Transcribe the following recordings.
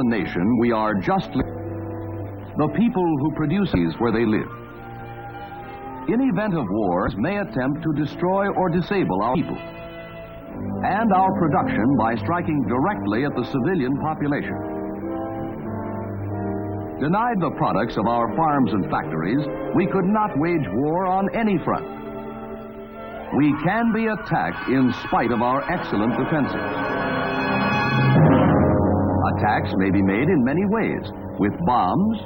a nation, we are justly the people who produce these where they live. In event of wars, may attempt to destroy or disable our people and our production by striking directly at the civilian population. Denied the products of our farms and factories, we could not wage war on any front. We can be attacked in spite of our excellent defenses. Attacks may be made in many ways, with bombs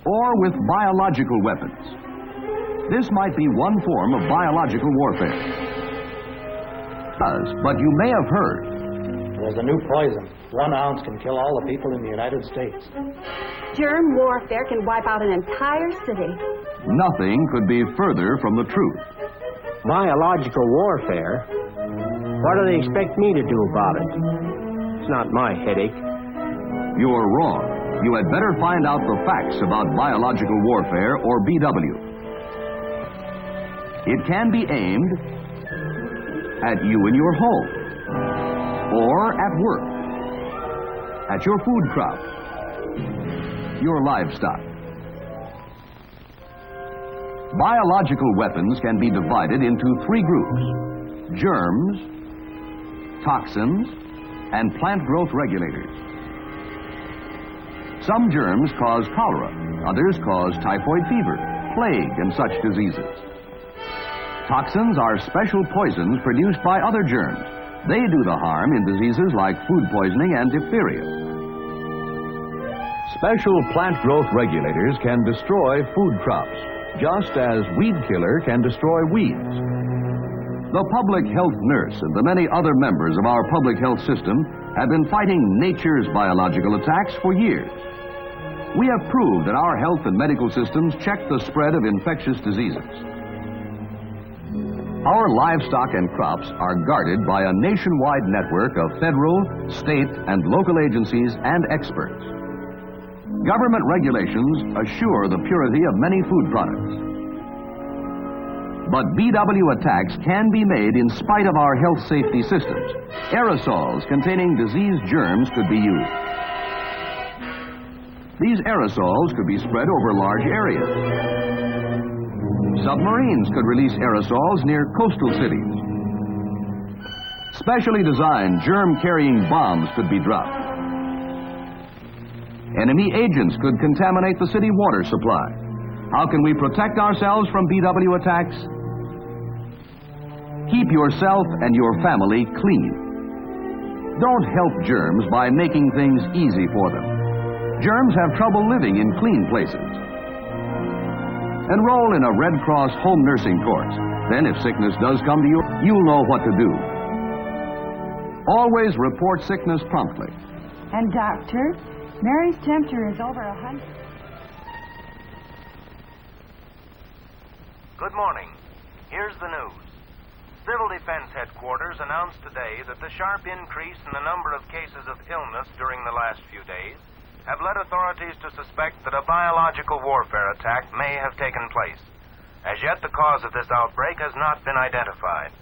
or with biological weapons. This might be one form of biological warfare. But you may have heard. There's a new poison. 1 ounce can kill all the people in the United States. Germ warfare can wipe out an entire city. Nothing could be further from the truth. Biological warfare? What do they expect me to do about it? It's not my headache. You are wrong. You had better find out the facts about biological warfare, or BW. It can be aimed at you in your home, or at work, at your food crop, your livestock. Biological weapons can be divided into 3 groups: germs, toxins, and plant growth regulators. Some germs cause cholera, others cause typhoid fever, plague, and such diseases. Toxins are special poisons produced by other germs. They do the harm in diseases like food poisoning and diphtheria. Special plant growth regulators can destroy food crops, just as weed killer can destroy weeds. The public health nurse and the many other members of our public health system have been fighting nature's biological attacks for years. We have proved that our health and medical systems check the spread of infectious diseases. Our livestock and crops are guarded by a nationwide network of federal, state, and local agencies and experts. Government regulations assure the purity of many food products. But BW attacks can be made in spite of our health safety systems. Aerosols containing disease germs could be used. These aerosols could be spread over large areas. Submarines could release aerosols near coastal cities. Specially designed germ-carrying bombs could be dropped. Enemy agents could contaminate the city water supply. How can we protect ourselves from BW attacks? Keep yourself and your family clean. Don't help germs by making things easy for them. Germs have trouble living in clean places. Enroll in a Red Cross home nursing course. Then if sickness does come to you, you'll know what to do. Always report sickness promptly. And doctor, Mary's temperature is over 100. Good morning. Here's the news. Civil Defense Headquarters announced today that the sharp increase in the number of cases of illness during the last few days have led authorities to suspect that a biological warfare attack may have taken place. As yet, the cause of this outbreak has not been identified.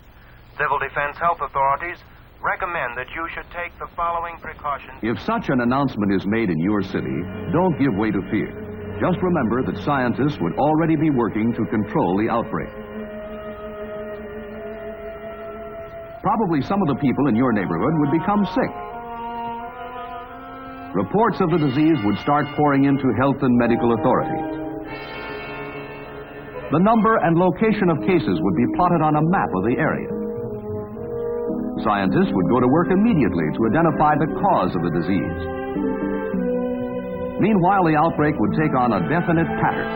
Civil Defense health authorities recommend that you should take the following precautions. If such an announcement is made in your city, don't give way to fear. Just remember that scientists would already be working to control the outbreak. Probably some of the people in your neighborhood would become sick. Reports of the disease would start pouring into health and medical authorities. The number and location of cases would be plotted on a map of the area. Scientists would go to work immediately to identify the cause of the disease. Meanwhile, the outbreak would take on a definite pattern.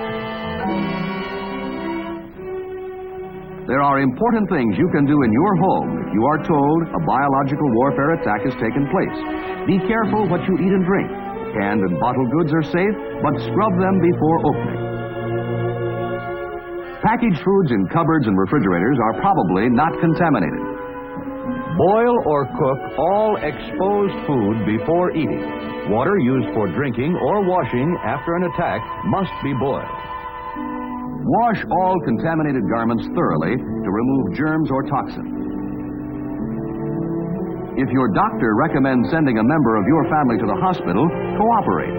There are important things you can do in your home if you are told a biological warfare attack has taken place. Be careful what you eat and drink. Canned and bottled goods are safe, but scrub them before opening. Packaged foods in cupboards and refrigerators are probably not contaminated. Boil or cook all exposed food before eating. Water used for drinking or washing after an attack must be boiled. Wash all contaminated garments thoroughly to remove germs or toxins. If your doctor recommends sending a member of your family to the hospital, cooperate.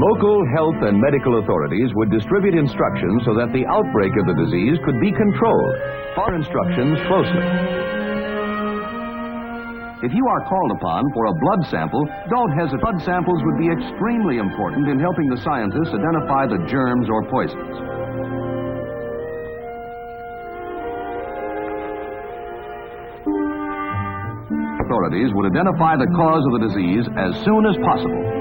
Local health and medical authorities would distribute instructions so that the outbreak of the disease could be controlled. Follow instructions closely. If you are called upon for a blood sample, don't hesitate. Blood samples would be extremely important in helping the scientists identify the germs or poisons. Authorities would identify the cause of the disease as soon as possible.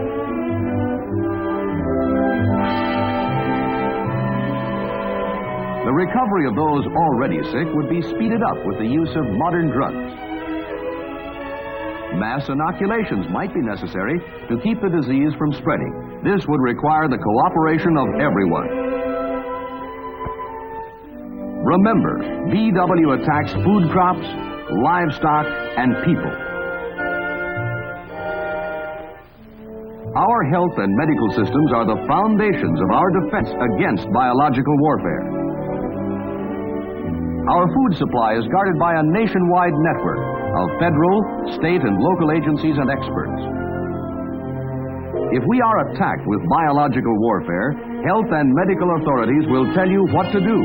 The recovery of those already sick would be speeded up with the use of modern drugs. Mass inoculations might be necessary to keep the disease from spreading. This would require the cooperation of everyone. Remember, BW attacks food crops, livestock, and people. Our health and medical systems are the foundations of our defense against biological warfare. Our food supply is guarded by a nationwide network of federal, state, and local agencies and experts. If we are attacked with biological warfare, health and medical authorities will tell you what to do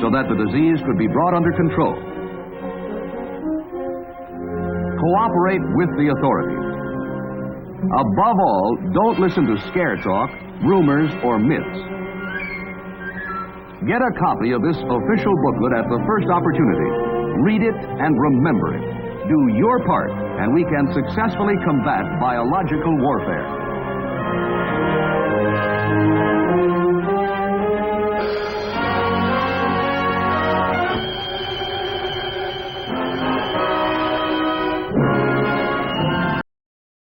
so that the disease could be brought under control. Cooperate with the authorities. Above all, don't listen to scare talk, rumors, or myths. Get a copy of this official booklet at the first opportunity. Read it and remember it. Do your part, and we can successfully combat biological warfare.